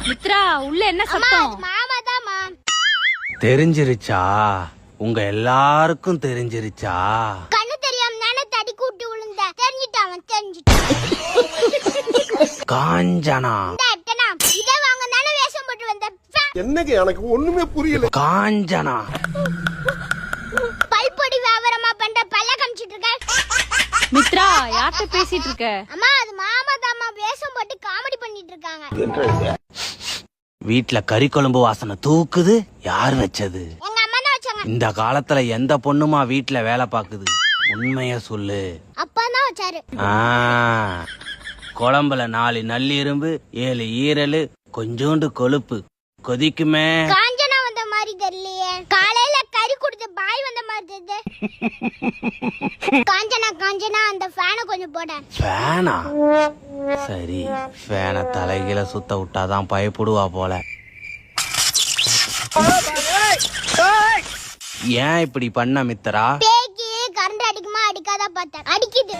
மித்ரா உள்ள என்ன சத்தம்? மாமாதாமா. தெரிஞ்சிருச்சா? உங்க எல்லாருக்கும் தெரிஞ்சிருச்சா? கண்ணு தெரியாம நானே தடி கூட்டி விழுந்த. தெரிஞ்சிட்டான் தெரிஞ்சிட்டான். காஞ்சனா இதை வாங்க நானே வேஷம் போட்டு வந்தேன். என்னங்க எனக்கு ஒண்ணுமே புரியல. காஞ்சனா பல்பொடி வியாபாரமா பண்ற பல்ல காமிச்சிட்டு இருக்க. மித்ரா யார்கிட்ட பேசிட்டு இருக்க? அம்மா அது மாமாதாமா வேஷம் போட்டு காமெடி பண்ணிட்டு இருக்காங்க. வீட்ல கறி குழம்பு வாசனை தூக்குது. யார் வச்சது? எங்க அம்மா தான் வச்சாங்க. இந்த காலத்துல எந்த பொண்ணுமா வீட்ல வேலை பாக்குது? உண்மைய சொல்லு. அப்பா தான் வச்சாரு. குழம்புல 4 நல்லிரும்பு, 7 ஈரலு, கொஞ்சோண்டு கொழுப்பு. கொதிக்குமே. காஞ்சனா வந்த மாதிரி தெரியலையே. காலையில கறி கொடுத்து பாய் வந்த மாதிரி தெரியுது. காஞ்சனா அந்த ஃபேனை கொஞ்சம் போட. ஃபேனா? சரி, ஃபேனை தலைகீழ சுத்த விட்டாதான் பயப்படுவா போல. ஏன் இப்படி பண்ண மித்ரா? பேக்கி கரண்ட் அடிக்குமா அடிக்காதா பார்த்தேன். அடிக்குது.